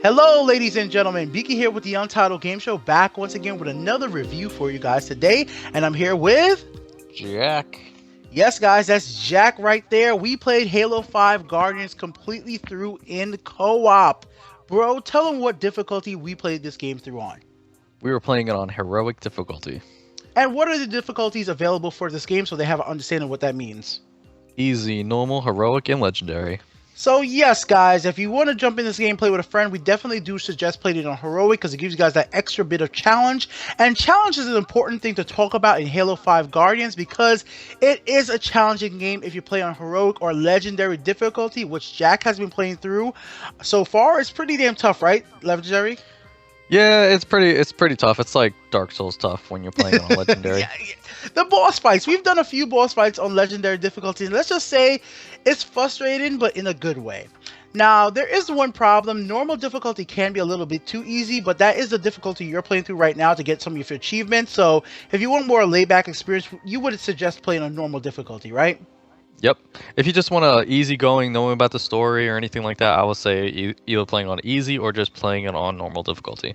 Hello, ladies and gentlemen. Beaky here with the Untitled Game Show, back once again with another review for you guys today. And I'm here with. Jack. Yes, guys, that's Jack right there. We played Halo 5 Guardians completely through in co op. Bro, tell them what difficulty we played this game through on. We were playing it on heroic difficulty. And what are the difficulties available for this game so they have an understanding of what that means? Easy, normal, heroic, and legendary. So yes, guys, if you want to jump in this game, play with a friend, we definitely do suggest playing it on Heroic because it gives you guys that extra bit of challenge. And challenge is an important thing to talk about in Halo 5 Guardians because it is a challenging game if you play on Heroic or Legendary difficulty, which Jack has been playing through. So far, it's pretty damn tough, right? Legendary? Yeah, it's pretty tough. It's like Dark Souls tough when you're playing on legendary. Yeah. The boss fights. We've done a few boss fights on Legendary difficulty, and let's just say it's frustrating, but in a good way. Now, there is one problem. Normal difficulty can be a little bit too easy, but that is the difficulty you're playing through right now to get some of your achievements. So, if you want more laid-back experience, you would suggest playing on normal difficulty, right? Yep. If you just want a easy going, knowing about the story or anything like that, I would say either playing on easy or just playing it on normal difficulty.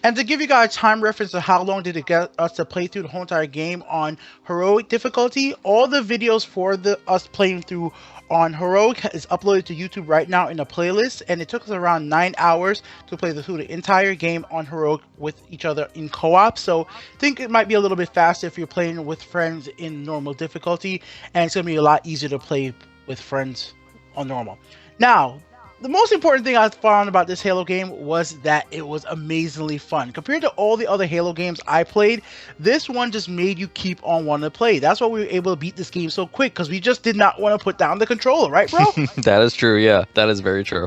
And to give you guys time reference of how long did it get us to play through the whole entire game on Heroic difficulty, all the videos for us playing through on Heroic is uploaded to YouTube right now in a playlist, and it took us around 9 hours to play through the entire game on Heroic with each other in co-op. So I think it might be a little bit faster if you're playing with friends in normal difficulty, and it's going to be a lot easier to play with friends on normal. Now, the most important thing I found about this Halo game was that it was amazingly fun. Compared to all the other Halo games I played, this one just made you keep on wanting to play. That's why we were able to beat this game so quick, because we just did not want to put down the controller, right, bro? That is true, yeah. That is very true.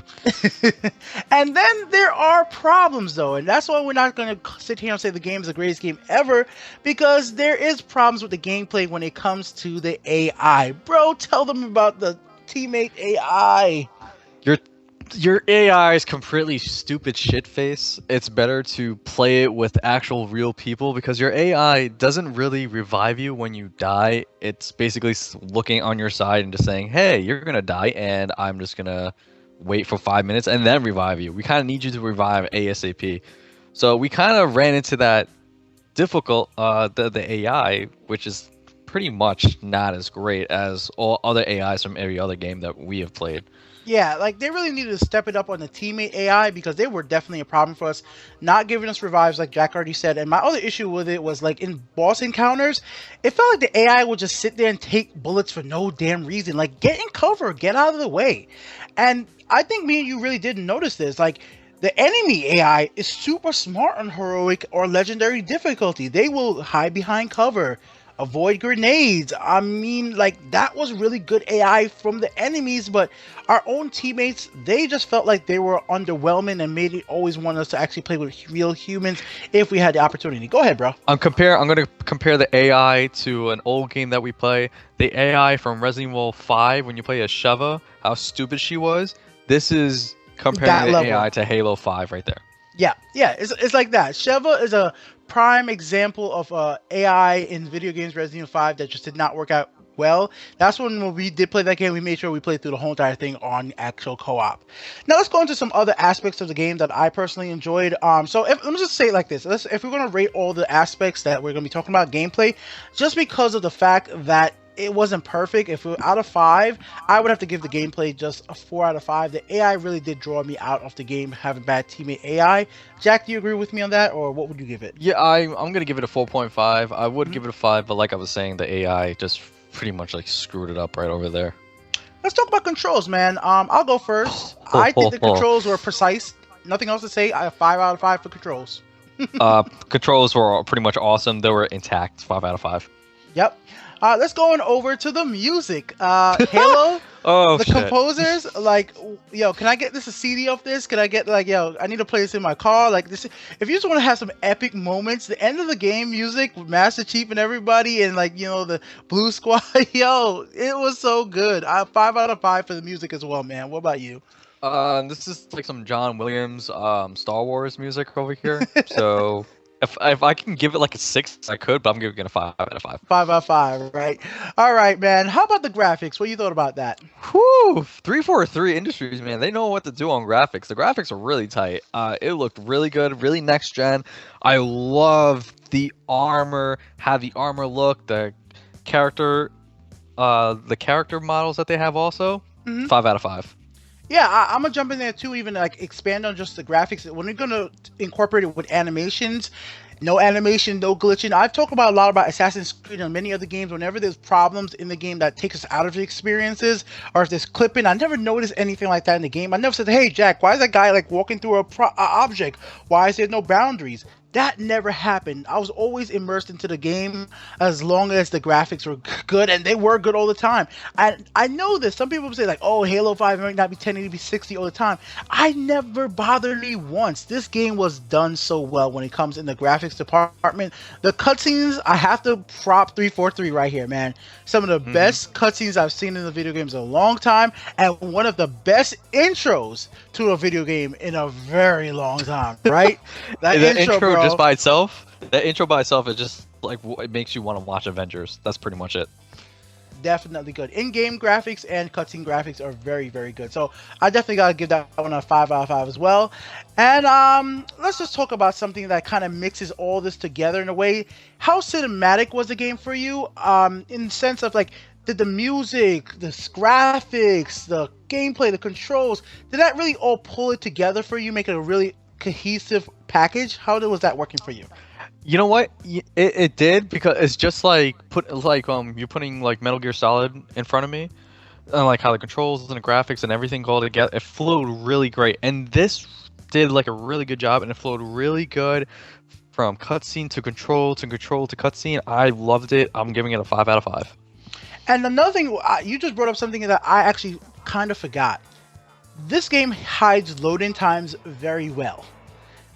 And then there are problems, though, and that's why we're not going to sit here and say the game is the greatest game ever, because there is problems with the gameplay when it comes to the AI. Bro, tell them about the teammate AI. Your AI is completely stupid shit face. It's better to play it with actual real people because your AI doesn't really revive you when you die. It's basically looking on your side and just saying, hey, you're gonna die and I'm just gonna wait for 5 minutes and then revive you. We kind of need you to revive ASAP. So we kind of ran into that difficult, the AI, which is pretty much not as great as all other AIs from every other game that we have played. Yeah, like they really needed to step it up on the teammate AI because they were definitely a problem for us, not giving us revives like Jack already said. And my other issue with it was like in boss encounters, it felt like the AI would just sit there and take bullets for no damn reason. Like get in cover, get out of the way. And I think me and you really didn't notice this. Like the enemy AI is super smart on heroic or legendary difficulty. They will hide behind cover, avoid grenades. I mean, like that was really good AI from the enemies, but our own teammates, they just felt like they were underwhelming and made it always want us to actually play with real humans if we had the opportunity. Go ahead, bro. I'm going to compare the AI to an old game that we play. The AI from Resident Evil 5 when you play as Sheva, how stupid she was. This is comparing the AI to Halo 5 right there. Yeah, it's like that. Sheva is a prime example of AI in video games Resident Evil 5 that just did not work out well. That's when we did play that game, we made sure we played through the whole entire thing on actual co-op. Now let's go into some other aspects of the game that I personally enjoyed. Let me just say it like this. If we're going to rate all the aspects that we're going to be talking about gameplay, just because of the fact that it wasn't perfect. If we were out of 5, I would have to give the gameplay just a 4 out of 5. The AI really did draw me out of the game, having bad teammate AI. Jack, do you agree with me on that, or what would you give it? Yeah, I'm gonna give it a 4.5. I would give it a 5, but like I was saying, the AI just pretty much like screwed it up right over there. Let's talk about controls, man. I'll go first. I think the controls were precise. Nothing else to say. I have 5 out of 5 for controls. Controls were pretty much awesome. They were intact. 5 out of 5. Yep. Let's go on over to the music. Halo, shit. Composers, like, yo, can I get this a CD of this? Can I get like, yo, I need to play this in my car. Like this, if you just want to have some epic moments, the end of the game music with Master Chief and everybody, and like the Blue Squad, yo, it was so good. 5 out of 5 for the music as well, man. What about you? This is like some John Williams, Star Wars music over here. So If I can give it like a 6, I could, but I'm giving it a 5 out of 5. 5 out of 5, right? All right, man. How about the graphics? What you thought about that? Whew, 343 Industries, man, they know what to do on graphics. The graphics are really tight. It looked really good, really next gen. I love the armor, how the armor look, the character models that they have also. Mhm. 5 out of 5. Yeah, I'm gonna jump in there too. Even like expand on just the graphics. When you're gonna incorporate it with animations, no animation, no glitching. I've talked about a lot about Assassin's Creed and many other games. Whenever there's problems in the game that takes us out of the experiences, or if there's clipping, I never noticed anything like that in the game. I never said, "Hey, Jack, why is that guy like walking through a object? Why is there no boundaries?" That never happened. I was always immersed into the game as long as the graphics were good, and they were good all the time. I know this. Some people say like, "Oh, Halo 5 might not be 1080p 60 all the time." I never bothered me once. This game was done so well when it comes in the graphics department. The cutscenes, I have to prop 343 right here, man. Some of the best cutscenes I've seen in the video games in a long time, and one of the best intros to a video game in a very long time, right? That The intro bro. just by itself, that intro by itself is just like it makes you want to watch Avengers. That's pretty much it. Definitely good. In-game graphics and cutscene graphics are very, very good. So I definitely gotta give that one a 5 out of 5 as well. And let's just talk about something that kind of mixes all this together in a way. How cinematic was the game for you? In the sense of like, did the music, the graphics, the gameplay, the controls, did that really all pull it together for you, make it a really cohesive package? How was that working for you? You know what? It did, because it's just like you're putting like Metal Gear Solid in front of me, and like how the controls and the graphics and everything all together. It flowed really great, and this did like a really good job, and it flowed really good from cutscene to control to control to cutscene. I loved it. I'm giving it a 5 out of 5. And another thing, you just brought up something that I actually kind of forgot. This game hides loading times very well.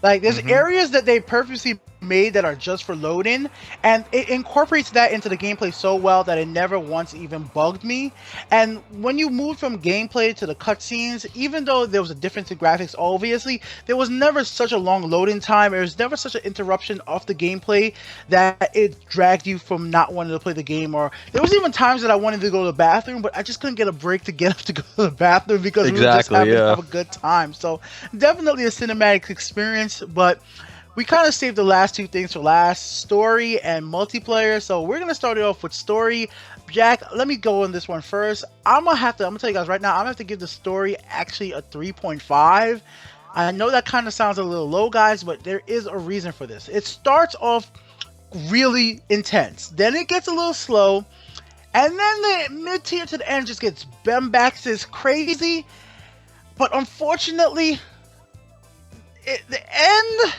Like, there's areas that they purposely made that are just for loading, and it incorporates that into the gameplay so well that it never once even bugged me. And when you move from gameplay to the cutscenes, even though there was a difference in graphics, obviously, there was never such a long loading time. There was never such an interruption of the gameplay that it dragged you from not wanting to play the game. Or there was even times that I wanted to go to the bathroom, but I just couldn't get a break to get up to go to the bathroom because we were just having to have a good time. So definitely a cinematic experience, but we kind of saved the last two things for last, story and multiplayer. So we're gonna start it off with story. Jack, let me go on this one first. I'm gonna tell you guys right now, I'm gonna have to give the story actually a 3.5. I know that kind of sounds a little low, guys, but there is a reason for this. It starts off really intense, then it gets a little slow, and then the mid-tier to the end just gets bombastic crazy. But unfortunately, the end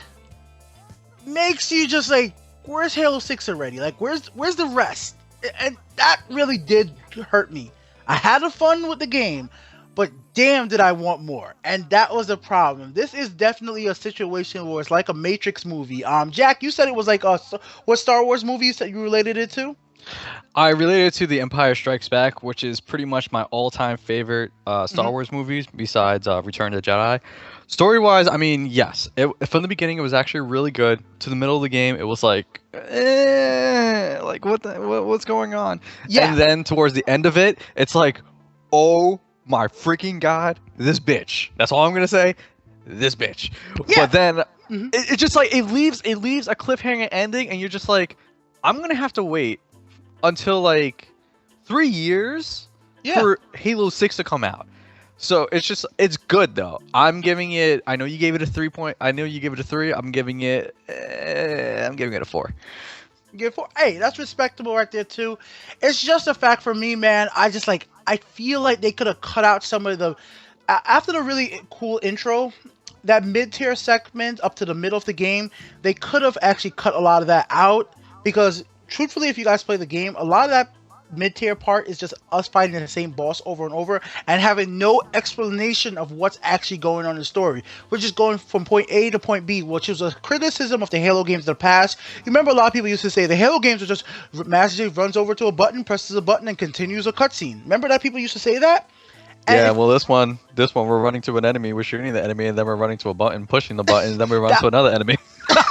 makes you just like, where's Halo 6 already? Like, where's the rest? And that really did hurt me. I had fun with the game, but damn did I want more. And that was a problem. This is definitely a situation where it's like a Matrix movie. Jack, you said it was like what Star Wars movies that you related it to? I related it to The Empire Strikes Back, which is pretty much my all-time favorite Star Wars movies besides Return of the Jedi. Story-wise, I mean, yes. From the beginning, it was actually really good. To the middle of the game, it was like, like what's going on? Yeah. And then towards the end of it, it's like, oh my freaking god, this bitch. That's all I'm gonna say. This bitch. Yeah. But then it just like it leaves a cliffhanger ending, and you're just like, I'm gonna have to wait until like 3 years for Halo 6 to come out. So it's good though. I'm giving it. I know you gave it a 3 point. I know you gave it a 3. I'm giving it a 4. Give 4. Hey, that's respectable right there too. It's just a fact for me, man. I feel like they could have cut out some of the after the really cool intro, that mid-tier segment up to the middle of the game. They could have actually cut a lot of that out, because truthfully, if you guys play the game, a lot of that mid-tier part is just us fighting the same boss over and over and having no explanation of what's actually going on in the story. We're just going from point A to point B, which was a criticism of the Halo games of the past. You remember a lot of people used to say the Halo games are just Master Chief runs over to a button, presses a button, and continues a cutscene. Remember that people used to say that? Yeah, well, this one, we're running to an enemy, we're shooting the enemy, and then we're running to a button, pushing the button, and then we run to another enemy.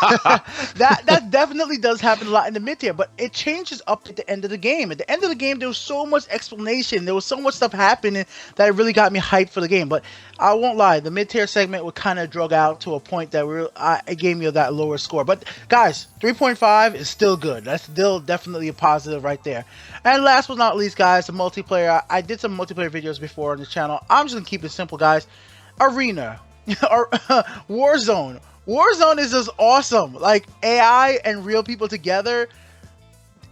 That definitely does happen a lot in the mid tier, but it changes up at the end of the game. At the end of the game, there was so much explanation, there was so much stuff happening that it really got me hyped for the game. But I won't lie, the mid tier segment would kind of drug out to a point that it gave me that lower score. But guys, 3.5 is still good. That's still definitely a positive right there. And last but not least, guys, the multiplayer. I did some multiplayer videos before on the channel. I'm just gonna keep it simple, guys. Arena. Or Warzone. Warzone is just awesome. Like AI and real people together.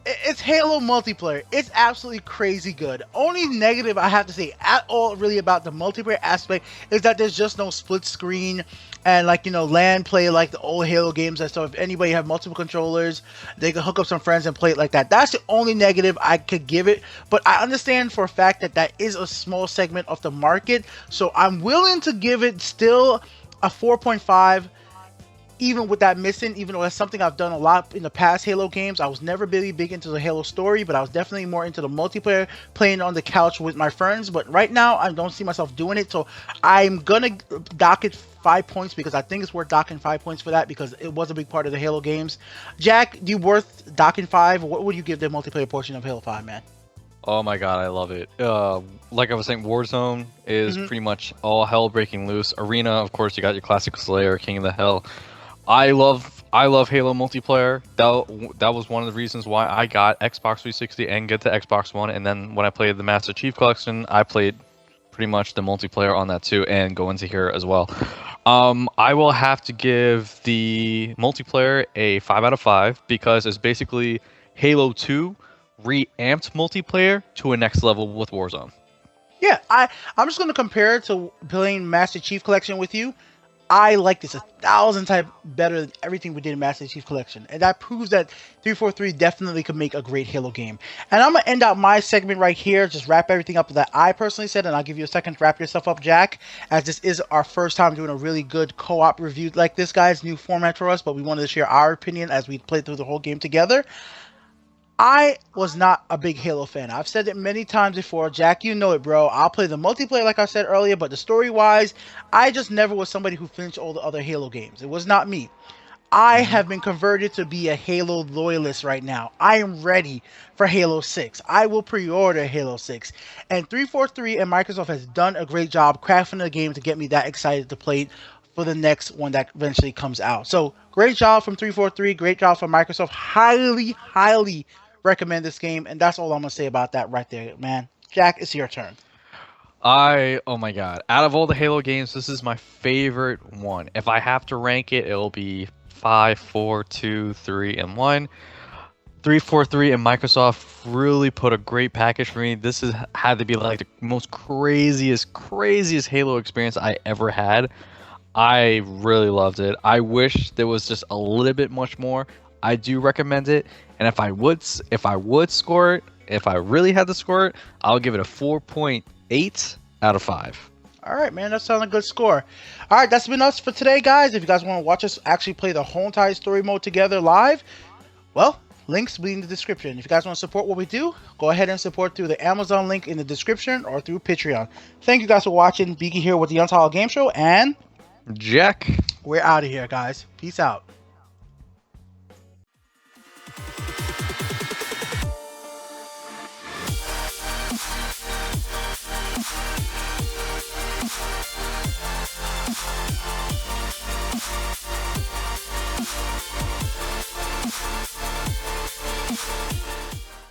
It's Halo multiplayer. It's absolutely crazy good. Only negative I have to say at all really about the multiplayer aspect is that there's just no split screen and like, you know, LAN play like the old Halo games. And so if anybody have multiple controllers, they can hook up some friends and play it like that. That's the only negative I could give it. But I understand for a fact that that is a small segment of the market. So I'm willing to give it still a 4.5. Even with that missing, even though that's something I've done a lot in the past Halo games. I was never really big into the Halo story, but I was definitely more into the multiplayer, playing on the couch with my friends. But right now, I don't see myself doing it, so I'm gonna dock it 5 points because I think it's worth docking 5 points for that because it was a big part of the Halo games. Jack, do you worth docking 5? What would you give the multiplayer portion of Halo 5, man? Oh my god, I love it. Like I was saying, Warzone is pretty much all hell breaking loose. Arena, of course, you got your classic Slayer, King of the Hell. I love Halo multiplayer. That was one of the reasons why I got Xbox 360 and get the Xbox One. And then when I played the Master Chief Collection, I played pretty much the multiplayer on that too, and go into here as well. I will have to give the multiplayer a 5 out of 5 because it's basically Halo 2 reamped multiplayer to a next level with Warzone. Yeah, I'm just gonna compare it to playing Master Chief Collection with you. I like this 1,000 times better than everything we did in Master Chief Collection. And that proves that 343 definitely could make a great Halo game. And I'm going to end out my segment right here, just wrap everything up that I personally said, and I'll give you a second to wrap yourself up, Jack, as this is our first time doing a really good co-op review like this, guys. New format for us, but we wanted to share our opinion as we played through the whole game together. I was not a big Halo fan. I've said it many times before. Jack, you know it, bro. I'll play the multiplayer like I said earlier, but the story-wise, I just never was somebody who finished all the other Halo games. It was not me. I have been converted to be a Halo loyalist right now. I am ready for Halo 6. I will pre-order Halo 6. And 343 and Microsoft has done a great job crafting the game to get me that excited to play it for the next one that eventually comes out. So, great job from 343. Great job from Microsoft. Highly, highly recommend this game, and that's all I'm gonna say about that right there, man. Jack, it's your turn. Oh my god, out of all the Halo games, this is my favorite one. If I have to rank it, it'll be 5, 4, 2, 3, and 1. 343 and Microsoft really put a great package for me. This had to be like the most craziest Halo experience I ever had. I really loved it. I wish there was just a little bit much more. I do recommend it, and if I would score it, if I really had to score it, I'll give it a 4.8 out of 5. All right, man, that sounds like a good score. All right, that's been us for today, guys. If you guys want to watch us actually play the whole entire story mode together live, well, links will be in the description. If you guys want to support what we do, go ahead and support through the Amazon link in the description or through Patreon. Thank you guys for watching. Beaky here with the Untitled Game Show, and Jack. We're out of here, guys. Peace out.